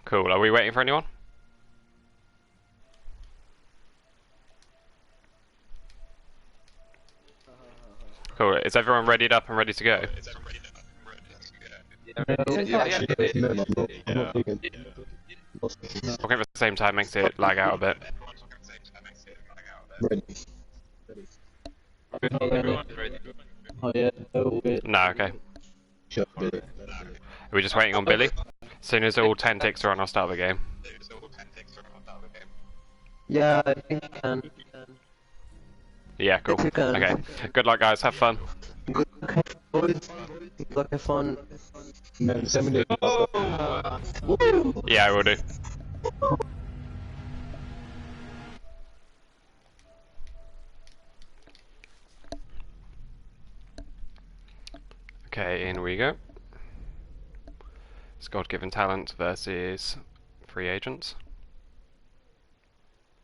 Cool. Are we waiting for anyone? Cool. Is everyone readied up and ready to go? Talking at the same time makes it lag out a bit. No, okay. Are we just waiting on Billy? As soon as all 10 ticks are on, I'll start the game. Yeah, I think you can. Yeah, cool. Okay. Good luck, guys. Have fun. Good luck, have fun. Yeah, I will do. Okay, in we go. It's God-given talent versus free agents.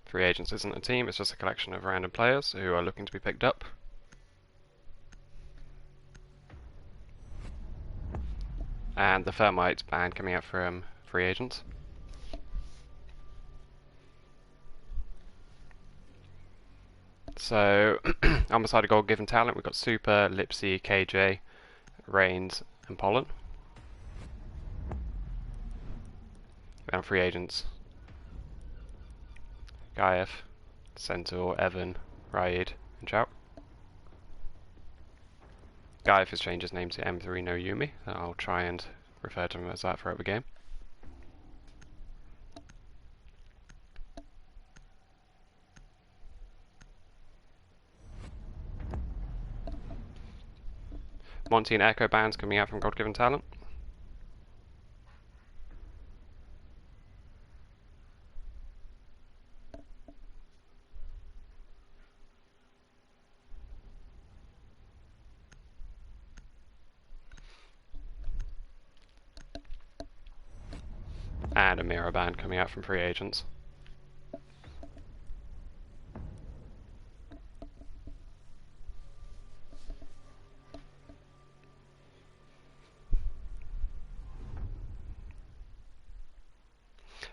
Free agents isn't a team, it's just a collection of random players who are looking to be picked up. And the Thermite ban coming out from free agents. So, on the side of God-given talent, we've got Super, Lipsy, KJ, Reigns, and Pollen. And free agents. Gaev, Centaur, Evan, Raid, and Chow. Gaev has changed his name to M3 no Yumi, and I'll try and refer to him as that throughout the game. Monty and Echo bands coming out from God-given talent. And a mirror band coming out from free agents.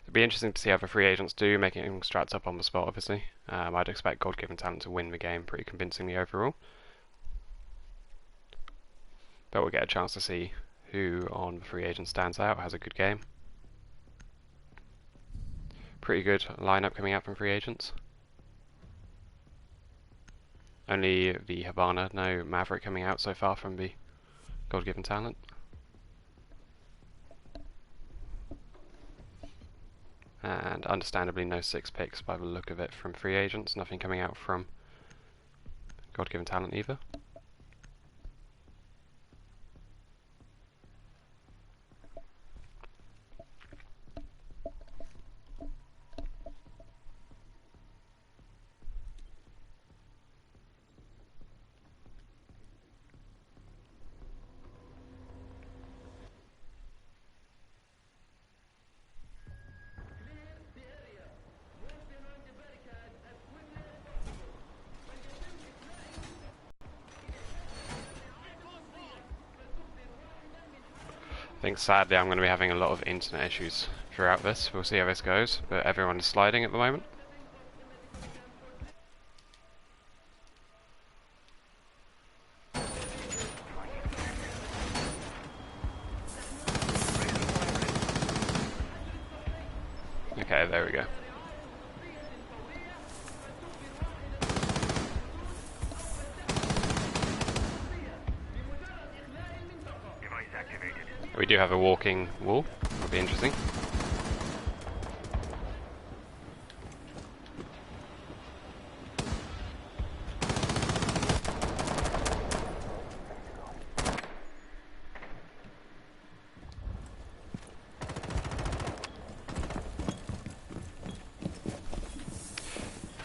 It'd be interesting to see how the free agents do, making strats up on the spot obviously. I'd expect God-given talent to win the game pretty convincingly overall. But we'll get a chance to see who on the free agent stands out, has a good game. Pretty good lineup coming out from free agents. Only the Havana, no Maverick coming out so far from the God-given talent. And understandably no 6 picks by the look of it from free agents, nothing coming out from God-given talent either. I think sadly I'm going to be having a lot of internet issues throughout this. We'll see how this goes, but everyone is sliding at the moment. Okay, there we go. We do have a walking wall, that'll be interesting.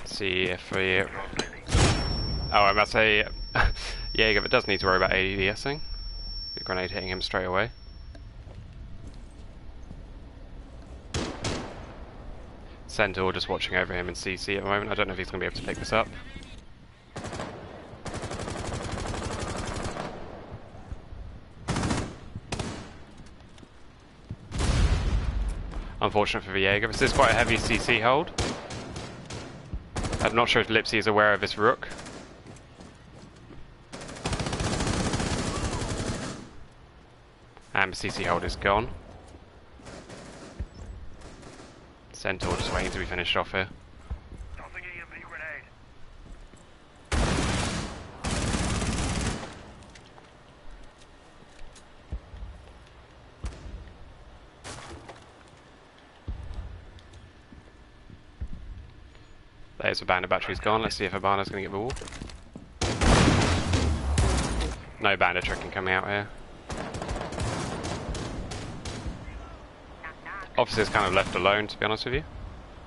Let's see if we... Oh, I must say, Jaeger does need to worry about ADSing. The grenade hitting him straight away. Centaur just watching over him in CC at the moment. I don't know if he's going to be able to pick this up. Unfortunate for Viega. This is quite a heavy CC hold. I'm not sure if Lipsy is aware of this rook. And the CC hold is gone. Centaur just waiting to be finished off here. There's the bandit battery's gone. Let's see if Habana's going to get the wall. No bandit tricking coming out here. Officer's kind of left alone, to be honest with you.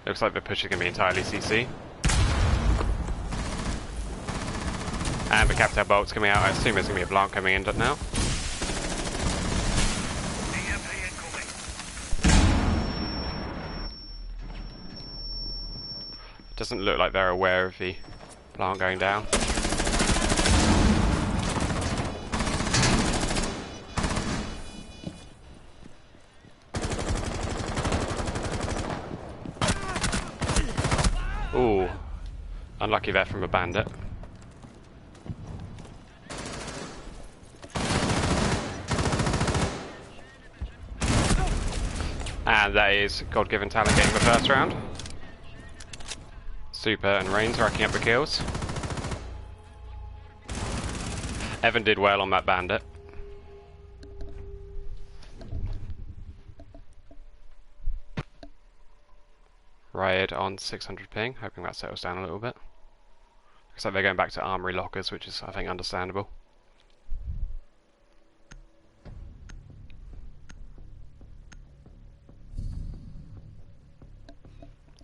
Looks like the push is going to be entirely CC. And the Capital Bolt's coming out. I assume there's going to be a Blanc coming in now. Doesn't look like they're aware of the Blanc going down. Ooh, unlucky there from a bandit. And that is God-given talent getting the first round. Super and Reigns racking up the kills. Evan did well on that bandit. Riot on 600 ping, hoping that settles down a little bit. Looks like they're going back to armory lockers, which is, I think, understandable.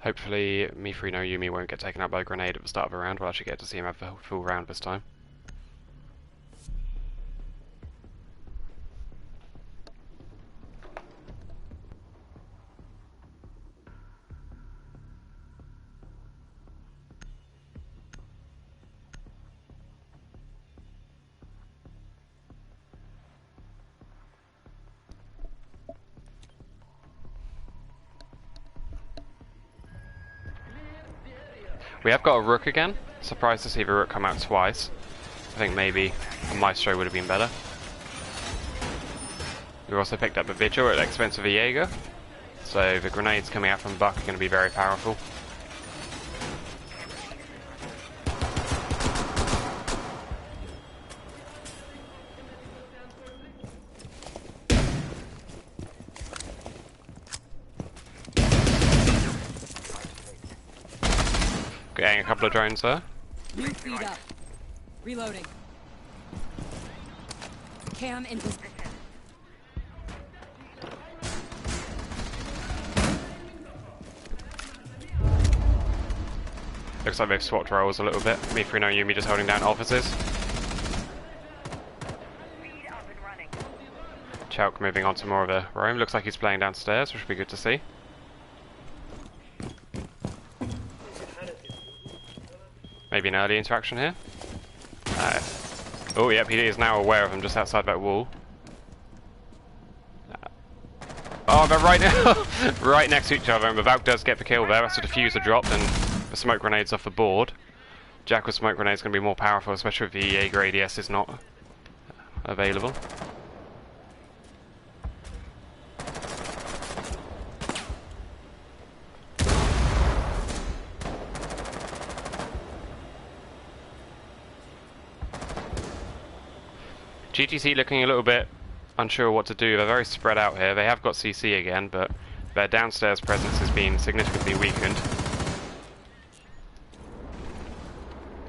Hopefully, Mifuri no Yumi won't get taken out by a grenade at the start of a round. We'll actually get to see him have the full round this time. We have got a rook again. Surprised to see the rook come out twice. I think maybe a maestro would have been better. We also picked up a vigil at the expense of a Jaeger. So the grenades coming out from Buck are going to be very powerful. Getting a couple of drones there. New feed up. Reloading. Cam in position. Looks like they've swapped roles a little bit. Mifuri no Yumi just holding down officers. Chalk moving on to more of a roam. Looks like he's playing downstairs, which would be good to see. Maybe an early interaction here. Oh, yep, he is now aware of them just outside that wall. Oh, they're right now, right next to each other, and the Valk does get the kill there. That's a diffuser dropped, and the smoke grenades off the board. Jack with smoke grenades is going to be more powerful, especially if the Jaeger ADS is not available. GGT looking a little bit unsure what to do. They're very spread out here. They have got CC again, but their downstairs presence has been significantly weakened.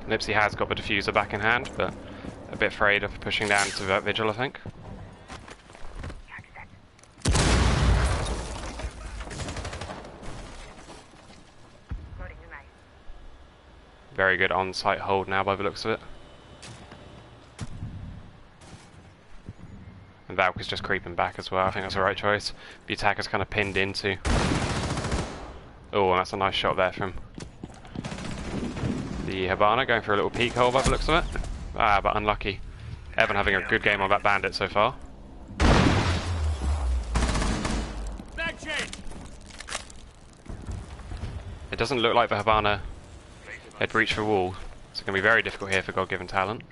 Lipsy has got the diffuser back in hand, but a bit afraid of pushing down to that vigil, I think. Very good on-site hold now by the looks of it. And Valk is just creeping back as well. I think that's the right choice. The attacker's kind of pinned into. Oh, that's a nice shot there from the Habana, going for a little peek hole by the looks of it. Ah, but unlucky. Evan having a good game on that bandit so far. Back change. It doesn't look like the Habana had breached the wall, so it's going to be very difficult here for God-given talent.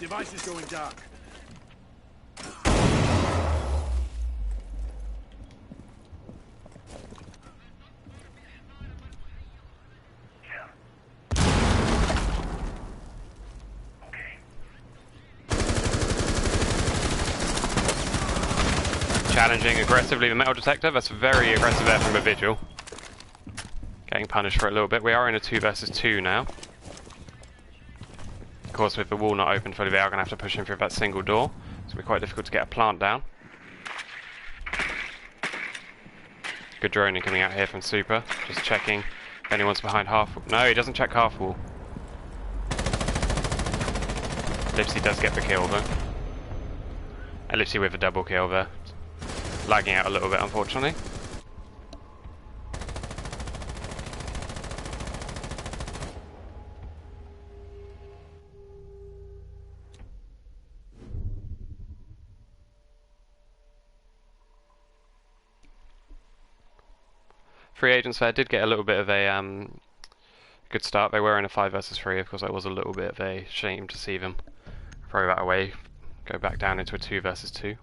Device is going dark. Challenging aggressively the metal detector. That's very aggressive there from the Vigil. Getting punished for it a little bit. We are in a 2 versus 2 now. Of course, with the wall not open fully, we are going to have to push in through that single door. It's going to be quite difficult to get a plant down. Good droning coming out here from Super. Just checking if anyone's behind half wall. No, he doesn't check half wall. Lipsy does get the kill though. And Lipsy with a double kill there. Lagging out a little bit, unfortunately. Free agents there did get a little bit of a good start. They were in a 5 versus 3. Of course, that was a little bit of a shame to see them throw that away, go back down into a 2 versus 2.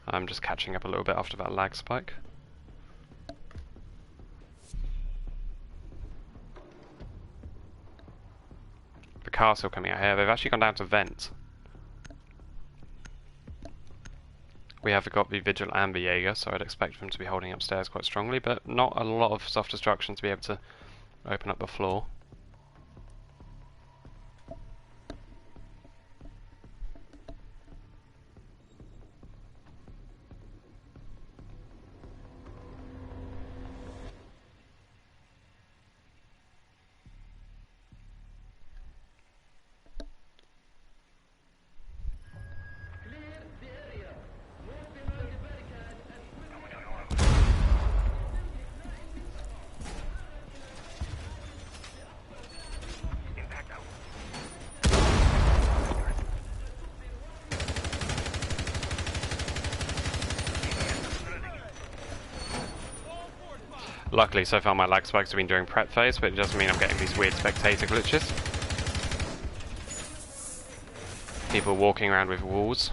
I'm just catching up a little bit after that lag spike. The castle coming out here. They've actually gone down to vent. We have got the Vigil and the Jaeger, so I'd expect them to be holding upstairs quite strongly, but not a lot of soft destruction to be able to open up the floor. Luckily, so far my lag spikes have been during prep phase, but it doesn't mean I'm getting these weird spectator glitches. People walking around with walls.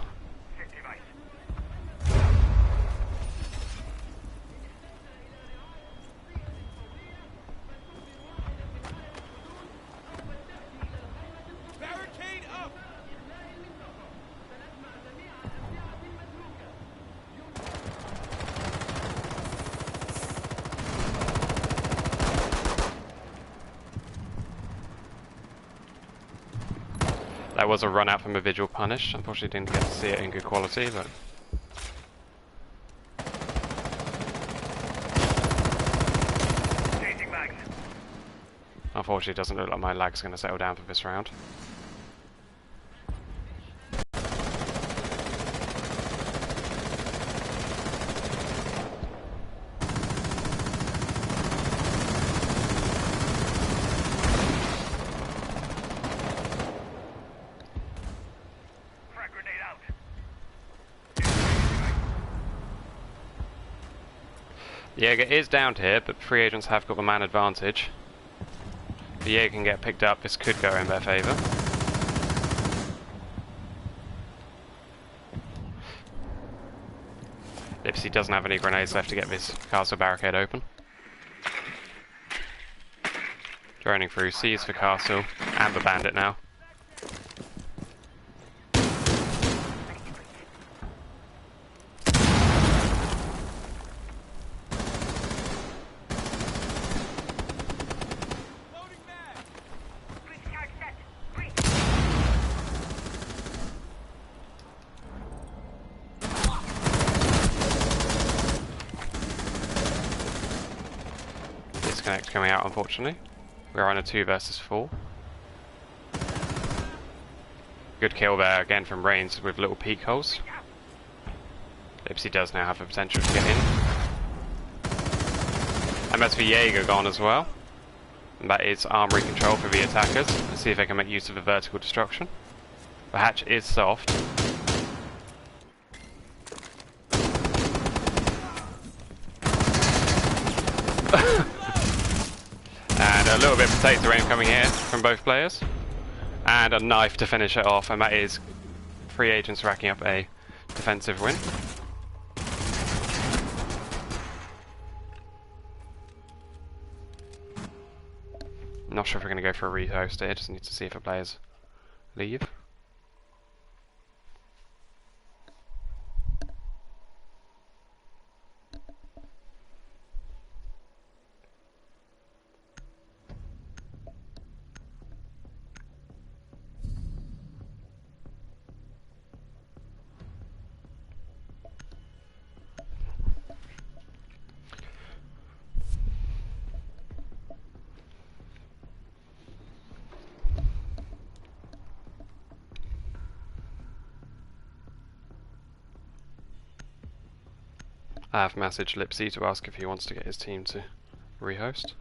There was a run out from a Vigil punish. Unfortunately didn't get to see it in good quality, but unfortunately it doesn't look like my lag's going to settle down for this round. Jaeger is down here, but free agents have got the man advantage. If the Jaeger can get picked up, this could go in their favour. Lipsy doesn't have any grenades left to get this castle barricade open. Droning through, sees the castle and the bandit now. Disconnect coming out, unfortunately. We're on a 2 versus 4. Good kill there again from Reigns with little peek holes. Lipsy does now have the potential to get in. MSV Jaeger gone as well. And that is armory control for the attackers. Let's see if they can make use of the vertical destruction. The hatch is soft. And a little bit of potato aim coming here from both players. And a knife to finish it off, and that is free agents racking up a defensive win. Not sure if we're going to go for a rehost here, just need to see if the players leave. I have messaged Lipsy to ask if he wants to get his team to rehost.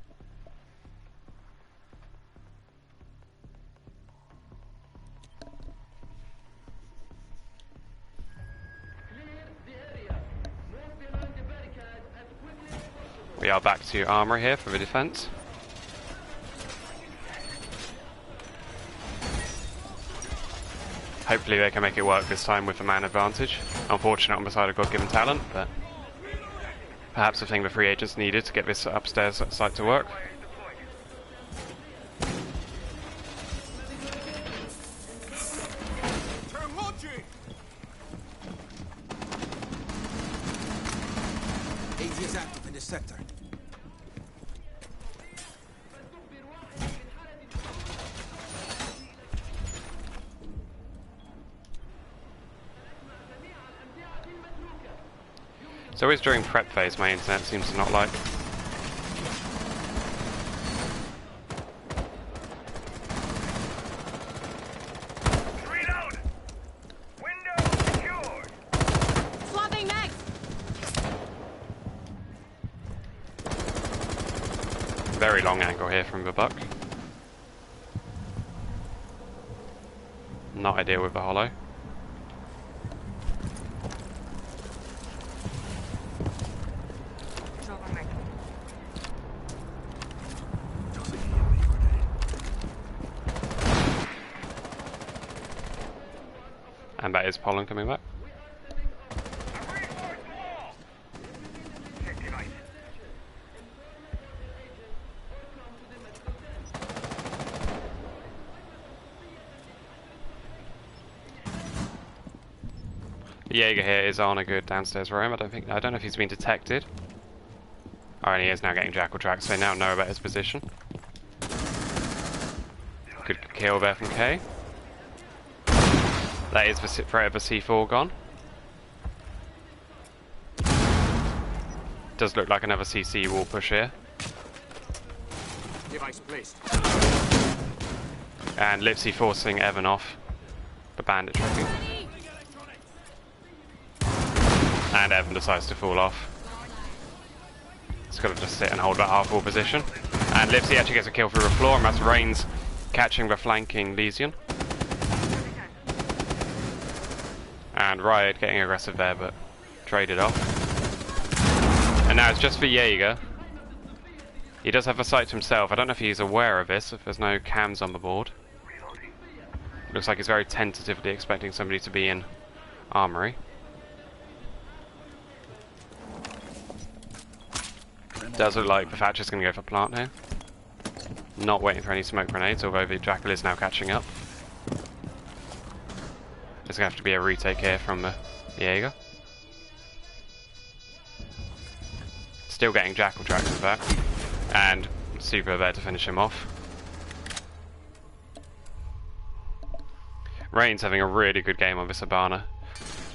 We are back to armour here for the defence. Hopefully they can make it work this time with the man advantage. Unfortunate on the side of God-given talent, but perhaps the thing the free agents needed to get this upstairs site to work. AG is active in this sector. It's always during prep phase my internet seems to not like. Reload! Window secured! Swapping mags! Very long angle here from the buck. Not ideal with the hollow. And that is Pollen coming back. Jaeger here is on a good downstairs roam. I don't know if he's been detected. Oh, and he is now getting jackal tracks, so they now know about his position. Good kill there from K. That is the threat of a C4 gone. Does look like another CC wall push here. Device placed. And Lipsy forcing Evan off the bandit tracking. And Evan decides to fall off. He's got to just sit and hold that half wall position. And Lipsy actually gets a kill through the floor, and that's Reigns catching the flanking Lesion. And Riot getting aggressive there, but traded off. And now it's just for Jaeger. He does have a sight to himself. I don't know if he's aware of this, if there's no cams on the board. Looks like he's very tentatively expecting somebody to be in armory. Does look like the Thatcher's going to go for plant here. Not waiting for any smoke grenades, although the Jackal is now catching up. There's going to have to be a retake here from the Jaeger. Still getting Jackal tracks with that. And Super there to finish him off. Rain's having a really good game on this Habana.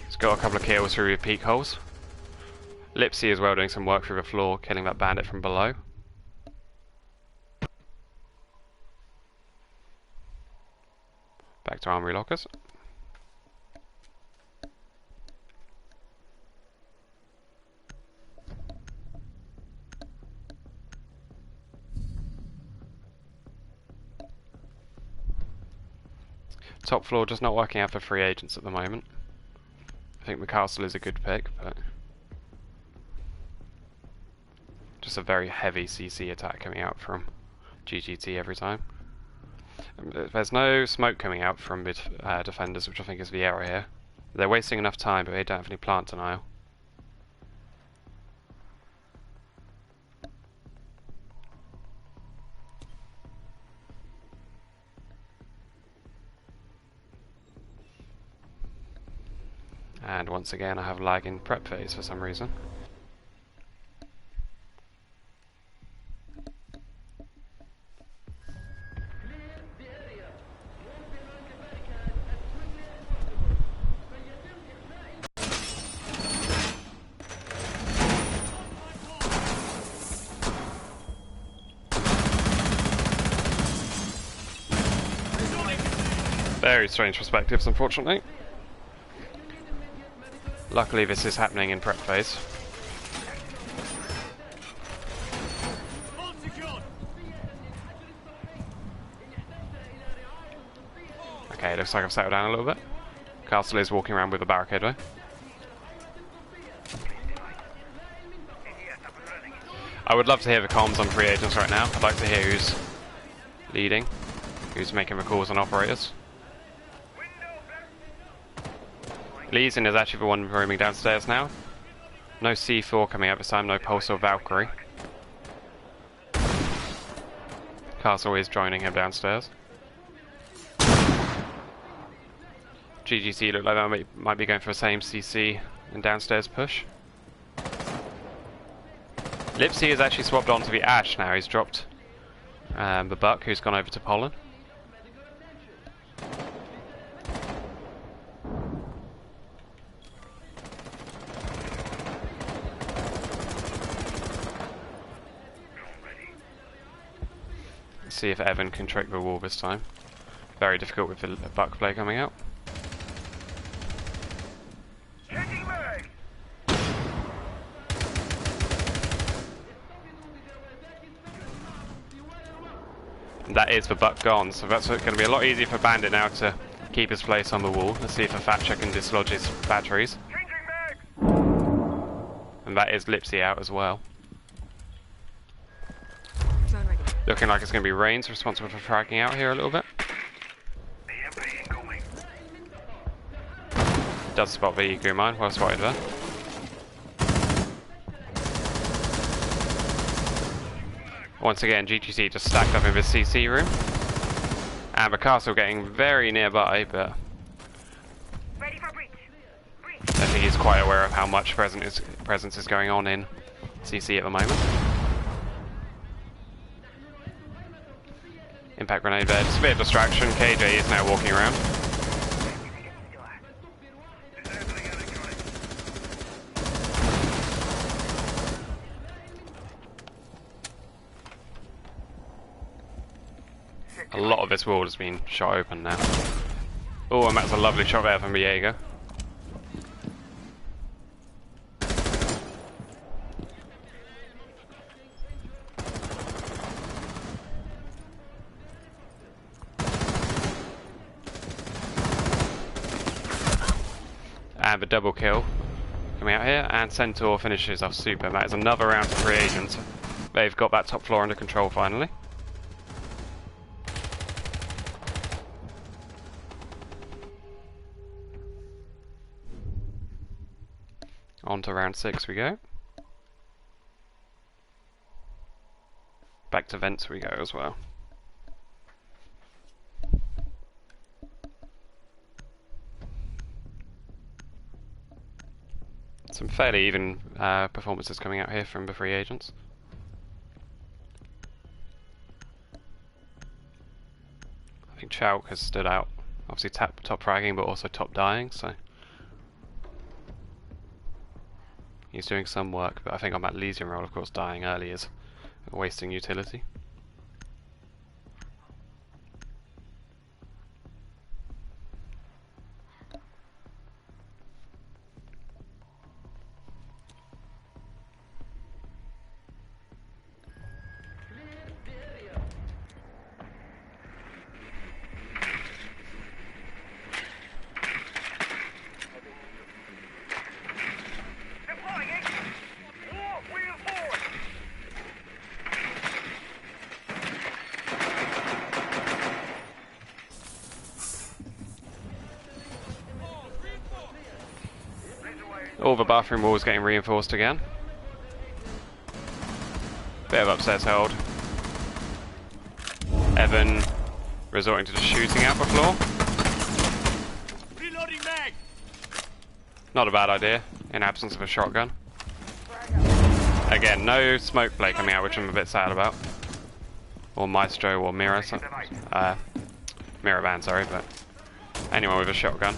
He's got a couple of kills through the peak holes. Lipsy as well doing some work through the floor, killing that bandit from below. Back to armory lockers. Top floor just not working out for free agents at the moment. I think the castle is a good pick, but just a very heavy CC attack coming out from GGT every time. There's no smoke coming out from mid defenders, which I think is the error here. They're wasting enough time, but they don't have any plant denial. And once again I have lag in prep phase for some reason. Very strange perspectives, unfortunately. Luckily this is happening in prep phase. Okay, looks like I've settled down a little bit. Castle is walking around with a barricade though. I would love to hear the comms on free agents right now. I'd like to hear who's leading, who's making the calls on operators. Leeson is actually the one roaming downstairs now. No C4 coming out this time, no Pulse or Valkyrie. Castle is joining him downstairs. GGT look like they might be going for the same CC and downstairs push. Lipsy has actually swapped onto the Ash now. He's dropped the Buck, who's gone over to Pollen. Let's see if Evan can trick the wall this time. Very difficult with the Buck play coming out. That is the Buck gone, so that's going to be a lot easier for Bandit now to keep his place on the wall. Let's see if a Thatcher can dislodge his batteries. And that is Lipsy out as well. Looking like it's going to be Reigns responsible for fragging out here a little bit. Does spot the Eco Mine, well spotted there. Once again, GGT just stacked up in the CC room. And the castle getting very nearby, but I think he's quite aware of how much presence is going on in CC at the moment. Impact grenade there, just a bit of distraction. KJ is now walking around. A lot of this wall has been shot open now. Oh, and that's a lovely shot there from Viego. And the double kill coming out here, and Centaur finishes off super. That is another round for free agents. They've got that top floor under control finally. On to round 6 we go. Back to vents we go as well. Some fairly even performances coming out here from the free agents. I think Chalk has stood out. Obviously top fragging, but also top dying, so he's doing some work, but I think on that Legion roll, of course, dying early is wasting utility. All the bathroom walls getting reinforced again. Bit of upstairs hold. Evan resorting to just shooting out the floor. Reloading mag. Not a bad idea, in absence of a shotgun. Again, no smoke play coming out, which I'm a bit sad about. Or Maestro or Mira. Mira van, sorry, but anyone with a shotgun.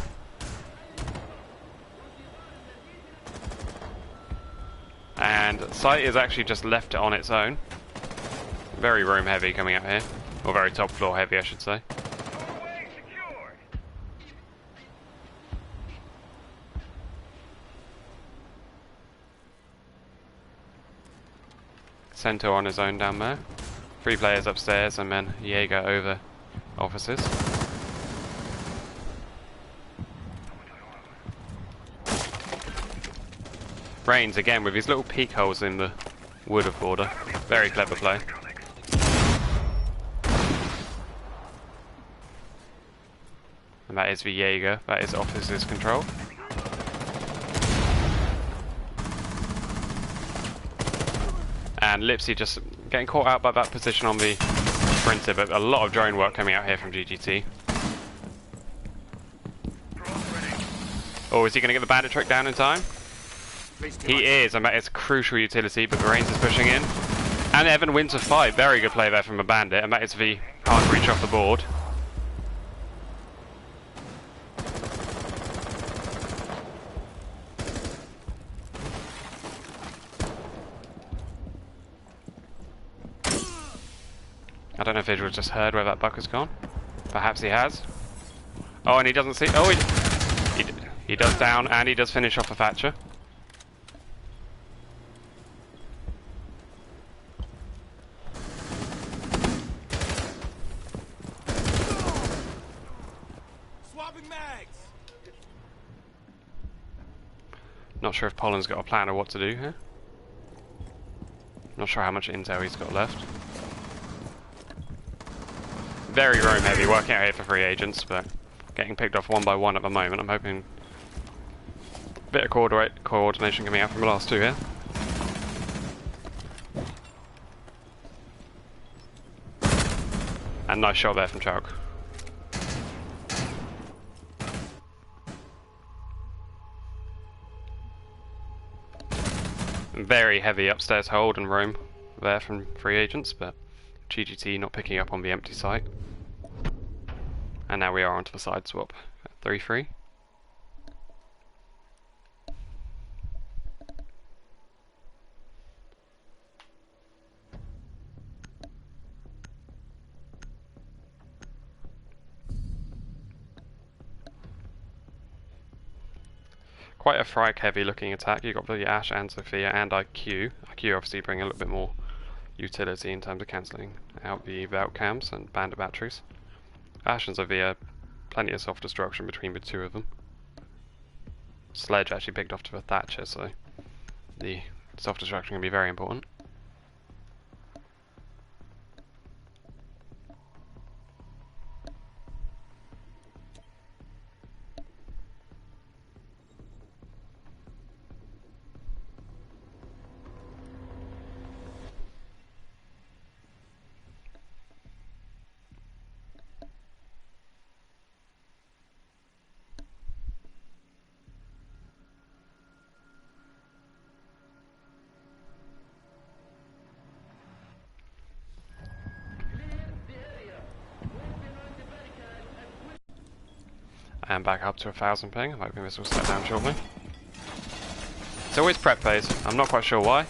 And site is actually just left it on its own. Very room heavy coming out here. Or very top floor heavy, I should say. Doorway secured. Centaur on his own down there. 3 players upstairs and then Jaeger over offices. Reigns again with his little peek holes in the wood of border. Very clever play. And that is the Jaeger, that is officer's control. And Lipsy just getting caught out by that position on the sprinter, but a lot of drone work coming out here from GGT. Oh, is he going to get the bandit trick down in time? He is, and that is crucial utility, but Reigns is pushing in. And Evan wins a fight. Very good play there from a bandit, and that is the hard breach off the board. I don't know if Visual just heard where that buck has gone. Perhaps he has. Oh, and he doesn't see. Oh, he does down, and he does finish off a Thatcher. Not sure if Pollen's got a plan of what to do here. Not sure how much intel he's got left. Very roam heavy, working out here for free agents, but getting picked off one by one at the moment. I'm hoping a bit of coordination coming out from the last 2 here. And nice shot there from Chalk. Very heavy upstairs hold and roam there from free agents, but GGT not picking up on the empty site. And now we are onto the side swap at 3-3. Quite a frag heavy looking attack. You've got the Ash and Sophia and IQ. IQ obviously bring a little bit more utility in terms of cancelling out the Vault cams and bandit batteries. Ash and Sophia, plenty of soft destruction between the 2 of them. Sledge actually picked off to the Thatcher, so the soft destruction can be very important. And back up to 1000 ping. I'm hoping this will step down shortly. It's always prep phase. I'm not quite sure why.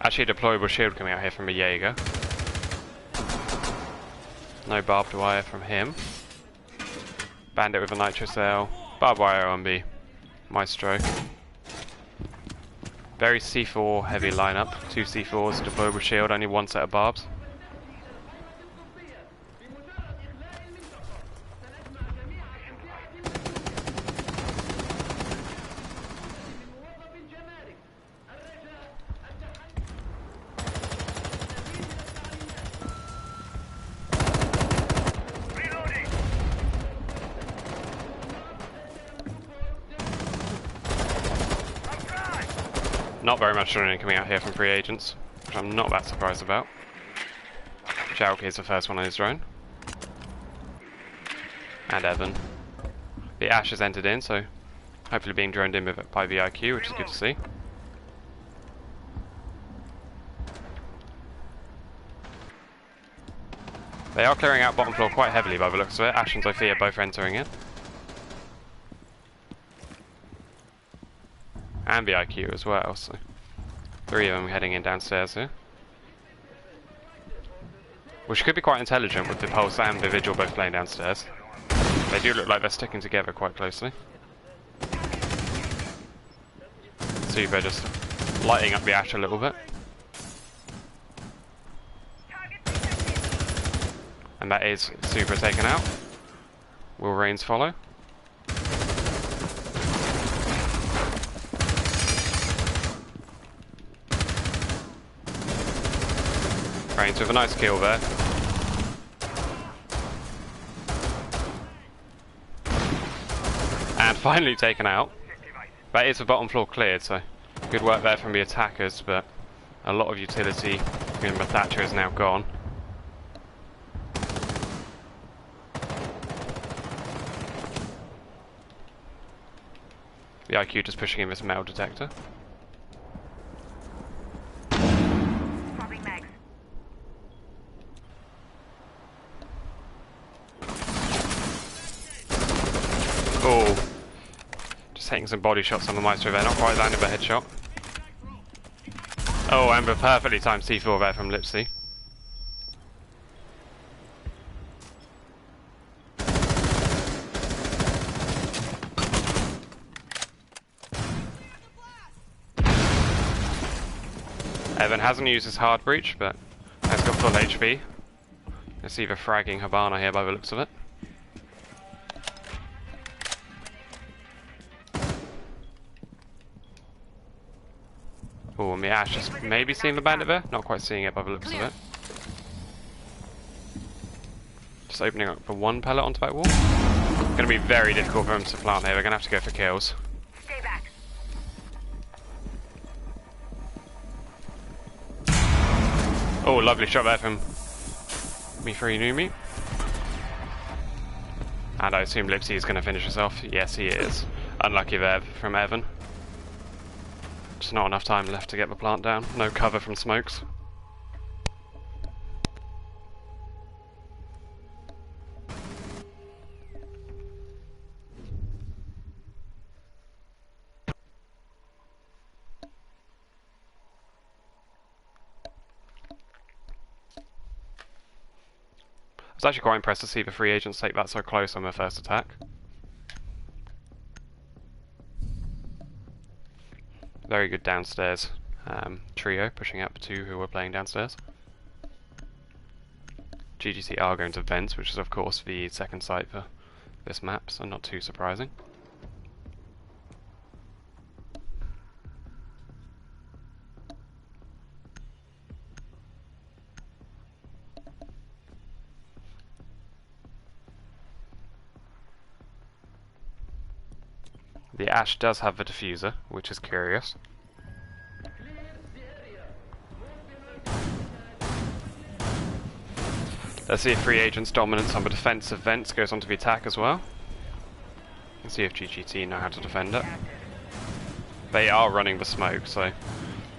Actually, a deployable shield coming out here from a Jaeger. No barbed wire from him. Bandit with a nitro cell. Barbed wire on the Maestro. Very C4 heavy lineup. 2 C4s, deployable shield, only 1 set of barbs. Not very much running coming out here from free agents, which I'm not that surprised about. Jalk is the first one on his drone. And Evan. The Ash has entered in, so hopefully being droned in by VIQ, which is good to see. They are clearing out bottom floor quite heavily by the looks of it. Ash and Sophia both entering in. And VIQ as well, so 3 of them heading in downstairs here. Which could be quite intelligent with the Pulse and the Vigil both playing downstairs. They do look like they're sticking together quite closely. Super just lighting up the Ash a little bit. And that is Super taken out. Will Reigns follow? Reigns with a nice kill there. And finally taken out. That is the bottom floor cleared, so good work there from the attackers, but a lot of utility in the Thatcher is now gone. The IQ just pushing in this metal detector. Oh, just taking some body shots on the Maestro there, not quite landing the headshot. Oh, and the perfectly timed C4 there from Lipsy. Evan hasn't used his hard breach, but has got full HP. Let's see the fragging Habana here by the looks of it. Oh, and the Ash just maybe seeing the bandit there? Not quite seeing it by the looks of it. Just opening up for one pellet onto that wall. Gonna be very difficult for them to plant here, we're gonna have to go for kills. Stay back. Oh, lovely shot there from Me3 Numi. And I assume Lipsy is gonna finish us off. Yes, he is. Unlucky there from Evan. Just not enough time left to get the plant down. No cover from smokes. I was actually quite impressed to see the free agents take that so close on their first attack. Very good downstairs trio, pushing up 2 who were playing downstairs. GGT are going to vents, which is of course the second site for this map, so not too surprising. The Ash does have the diffuser, which is curious. Let's see if free agent's dominance on the defensive vents goes onto the attack as well. Let's see if GGT know how to defend it. They are running the smoke, so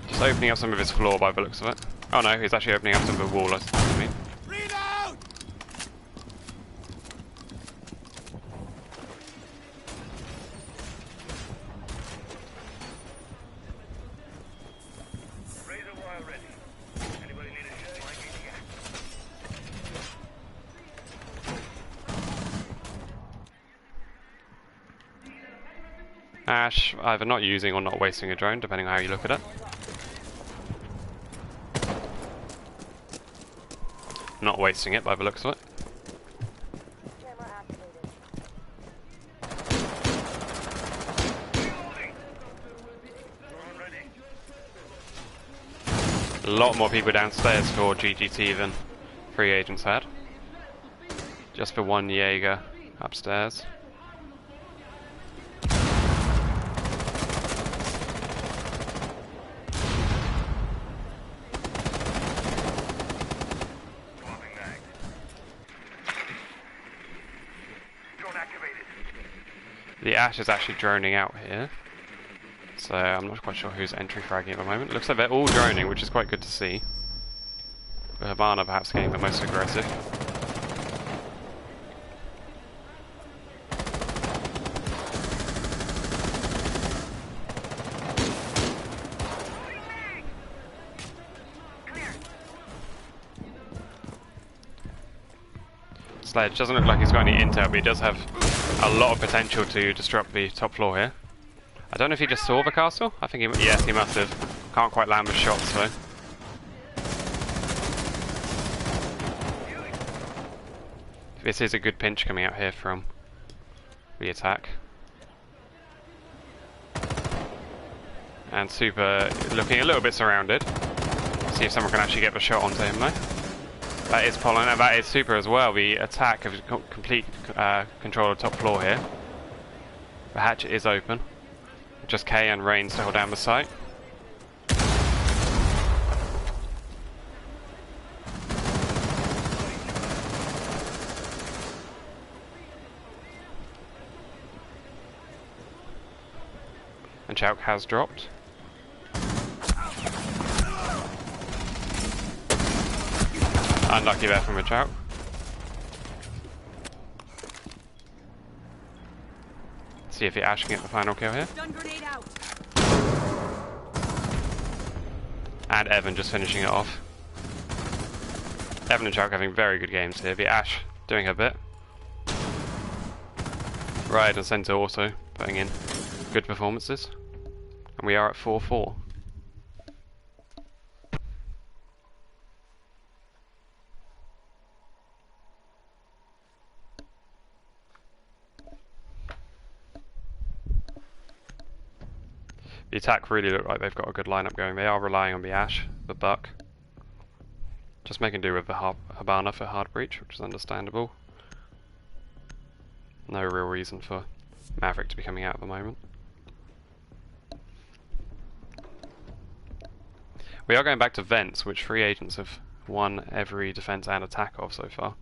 just opening up some of his floor by the looks of it. Oh no, he's actually opening up some of the wall, I mean. Ash, either not using or not wasting a drone, depending on how you look at it. Not wasting it by the looks of it. A lot more people downstairs for GGT than free agents had. Just for one Jaeger upstairs. The Ash is actually droning out here. So I'm not quite sure who's entry fragging at the moment. Looks like they're all droning, which is quite good to see. With Habana perhaps getting the most aggressive. Sledge doesn't look like he's got any intel, but he does have a lot of potential to disrupt the top floor here. I don't know if he just saw the castle. I think he, yes, he must have. Can't quite land the shots though. This is a good pinch coming out here from the attack. And Super looking a little bit surrounded. See if someone can actually get the shot onto him though. That is Pollen, and that is Super as well. The attack has complete control of the top floor here. The hatchet is open. Just K and Reigns to hold down the site. And Chauk has dropped. Unlucky there from a Chauk. See if the Ash can get the final kill here. Stun grenade out. And Evan just finishing it off. Evan and Chauk having very good games here. The Ash doing her bit. Riot and Center also putting in good performances. And we are at 4-4. The attack really look like they've got a good lineup going. They are relying on the Ash, the Buck. Just making do with the Habana for hard breach, which is understandable. No real reason for Maverick to be coming out at the moment. We are going back to vents, which free agents have won every defense and attack of so far.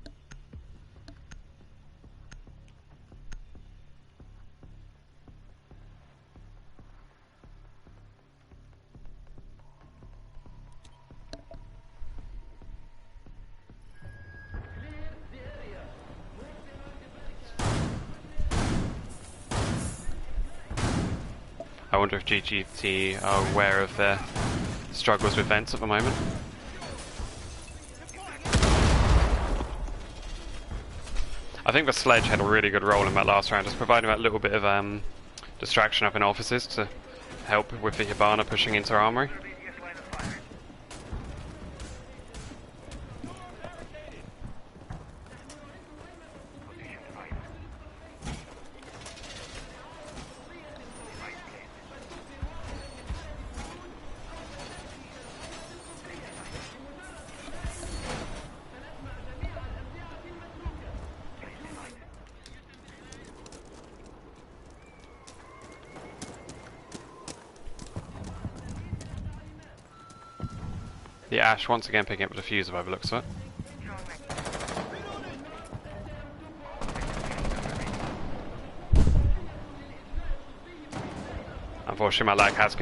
I wonder if GGT are aware of their struggles with vents at the moment. I think the Sledge had a really good role in that last round, just providing that little bit of distraction up in offices to help with the Habana pushing into armory. The Ash once again picking up the diffuser by the looks of it. Unfortunately my lag has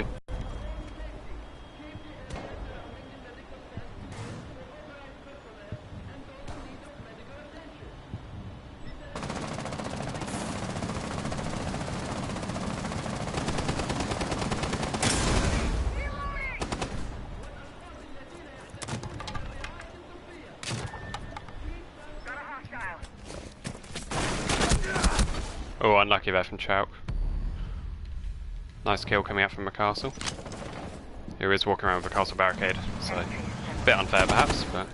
Oh, unlucky there from Chauk. Nice kill coming out from the castle. Who is walking around with a castle barricade, so a bit unfair perhaps, but...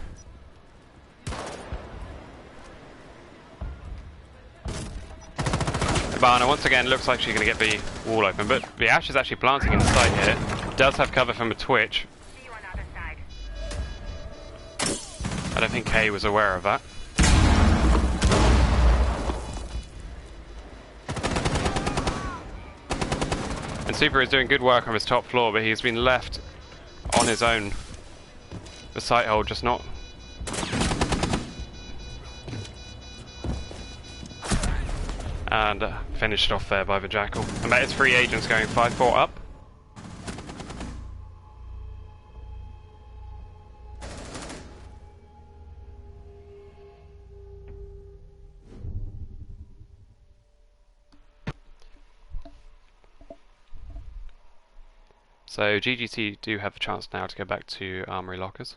Habana once again looks like she's going to get the wall open, but the Ash is actually planting inside here. Does have cover from a Twitch. I don't think Kay was aware of that. And Super is doing good work on his top floor, but he's been left on his own. The sight hold just not... And finished off there by the Jackal. And that is 3 agents going 5-4 up. So GGT do have a chance now to go back to armory lockers,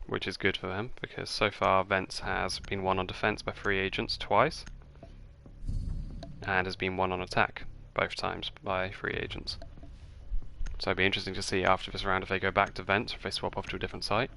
which is good for them because so far Vents has been won on defense by 3 agents twice and has been won on attack both times by 3 agents. So it'll be interesting to see after this round if they go back to Vents or if they swap off to a different site.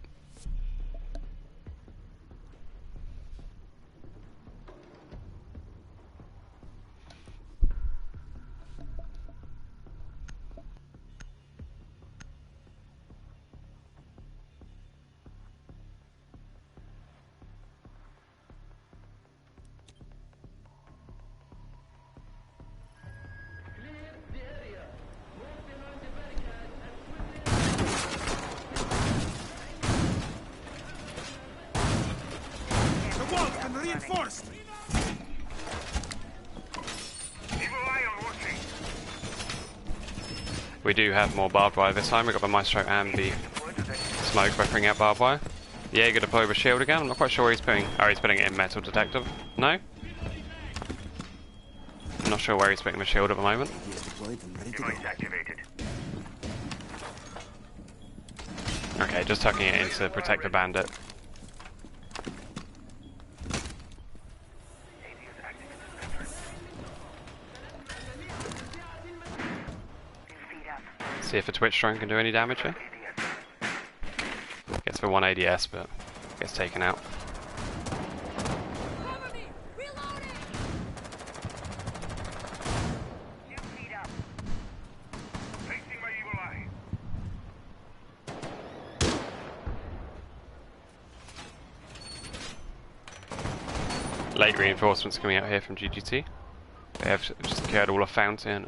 Reinforced! We do have more barbed wire this time. We've got the Maestro and the smoke by bringing out barbed wire. Jaeger deploy with shield again. I'm not quite sure where he's putting. Oh, he's putting it in metal detector. No? I'm not sure where he's putting the shield at the moment. Okay, just tucking it into protect the bandit. See if a Twitch drone can do any damage here. Gets for 1 ADS, but gets taken out. Cover me! Reloading! Facing my evil eye. Late reinforcements coming out here from GGT. They have just secured all of Fountain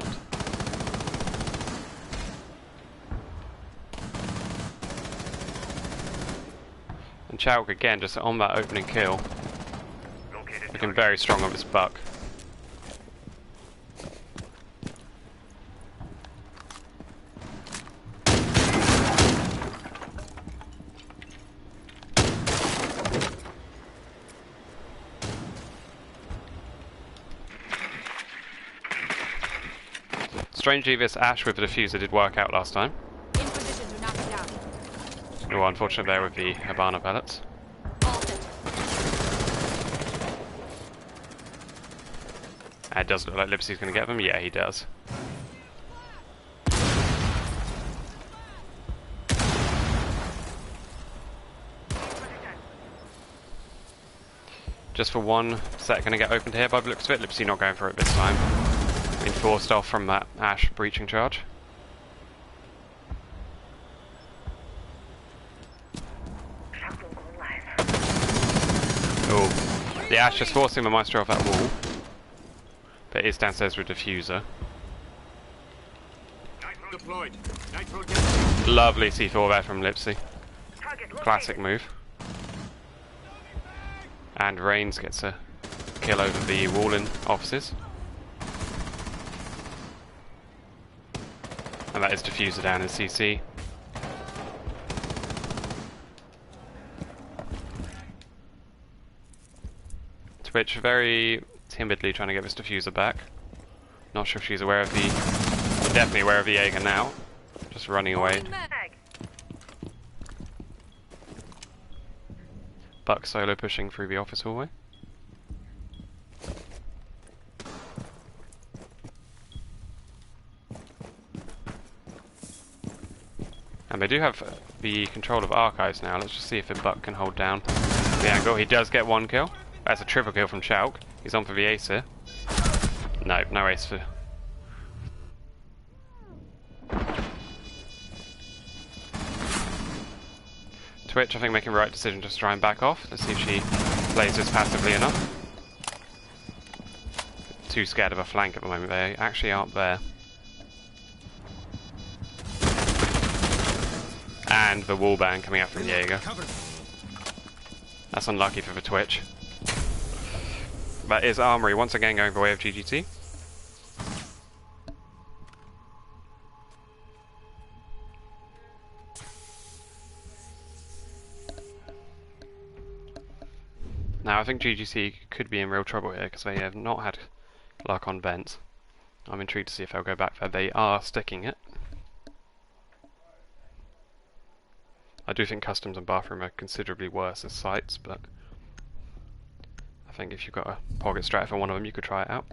and Chauk again just on that opening kill. Looking very strong on this buck. Strangely, this Ash with the diffuser did work out last time. In position to knock it down. Oh, unfortunate there with the Habana pellets. It does look like Lipsy's going to get them. Yeah, he does. Just for 1 set, going to get opened here by the looks of it. Lipsy not going for it this time. Been forced off from that Ash breaching charge. Oh, the Ash just forcing the Maestro off that wall. But it is downstairs with diffuser. Deployed. Lovely C4 there from Lipsy. Classic move. And Reigns gets a kill over the wall-in offices. And that is diffuser down in CC. Twitch very timidly trying to get this diffuser back. Not sure if she's aware of the... definitely aware of the Jaeger now. Just running away. Buck solo pushing through the office hallway. And they do have the control of archives now. Let's just see if the Buck can hold down the angle. He does get 1 kill. That's a triple kill from Chauk. He's on for the ace here. No, no ace for... Twitch, I think, making the right decision just to try and back off. Let's see if she plays this passively enough. Too scared of a flank at the moment. They actually aren't there. And the wallbang coming out from Jaeger. That's unlucky for the Twitch. That is Armory once again going the way of GGT. Now I think GGT could be in real trouble here because they have not had luck on vents. I'm intrigued to see if they'll go back there. They are sticking it. I do think customs and bathroom are considerably worse as sites, but I think if you've got a pocket strat for one of them, you could try it out.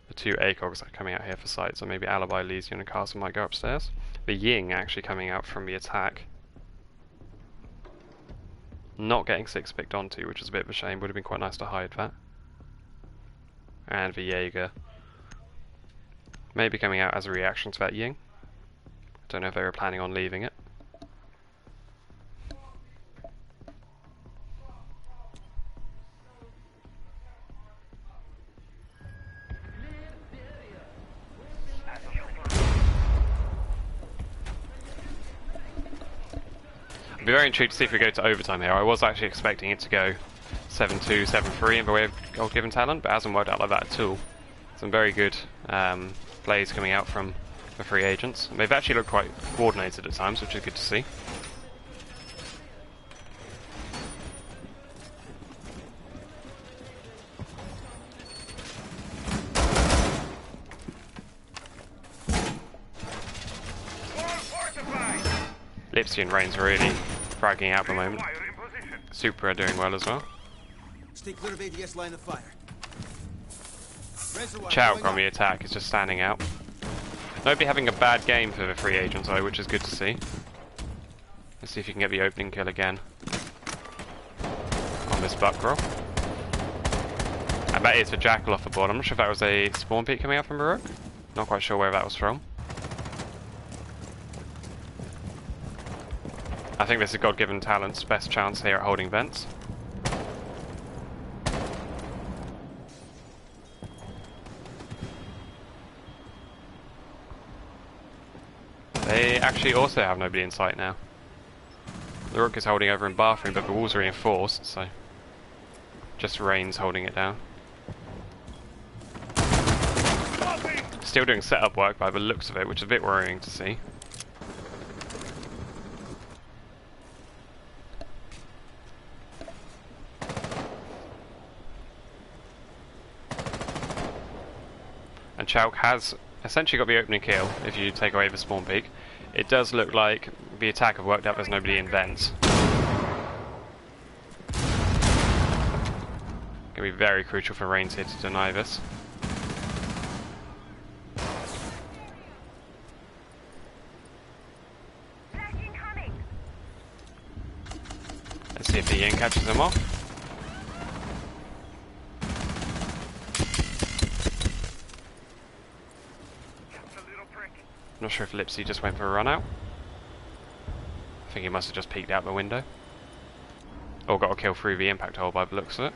The two ACOGs are coming out here for sites, so maybe Alibi, Lesion and Castle might go upstairs. The Ying actually coming out from the attack. Not getting 6 picked onto, which is a bit of a shame. Would have been quite nice to hide that. And the Jaeger maybe coming out as a reaction to that Ying. Don't know if they were planning on leaving it. I'd be very intrigued to see if we go to overtime here. I was actually expecting it to go 7-2, 7-3 in the way of goal given talent, but it hasn't worked out like that at all. Some very good plays coming out from the free agents. They've actually looked quite coordinated at times, which is good to see. Lipsy and Reigns are really fragging out at the moment. Super are doing well as well. Stay clear of ADS line of fire. Chowk on the attack is just standing out. Nobody having a bad game for the free agents though, which is good to see. Let's see if you can get the opening kill again on this buck roll. And that is for Jackal off the board. I'm not sure if that was a spawn peek coming out from Baroque. Not quite sure where that was from. I think this is God-given talent's best chance here at holding vents. They actually also have nobody in sight now. The Rook is holding over in bathroom, but the walls are reinforced, so just Reigns holding it down. Still doing setup work by the looks of it, which is a bit worrying to see. And Chowk has essentially got the opening kill if you take away the spawn peak. It does look like the attack have worked out, there's nobody in vents. Gonna be very crucial for Reigns here to deny this. Let's see if the Yin catches him off. Not sure if Lipsy just went for a run out. I think he must have just peeked out the window. Or got a kill through the impact hole by the looks of it.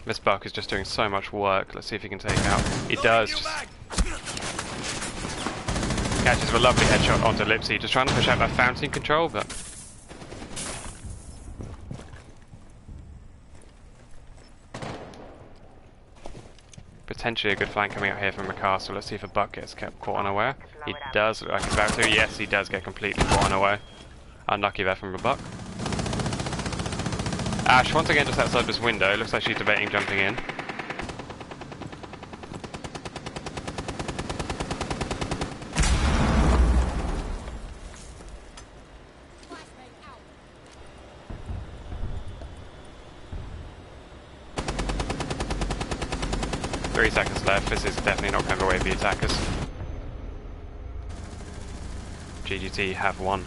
This buck is just doing so much work. Let's see if he can take it out. He does. Just catches a lovely headshot onto Lipsy, just trying to push out that fountain control, but potentially a good flank coming out here from the castle. Let's see if a buck gets kept caught unaware. He does look like he's about to. Yes, he does get completely caught unaware. Unlucky there from the buck. Ash once again just outside this window. Looks like she's debating jumping in. Seconds left. This is definitely not going away with the attackers. GGT have won.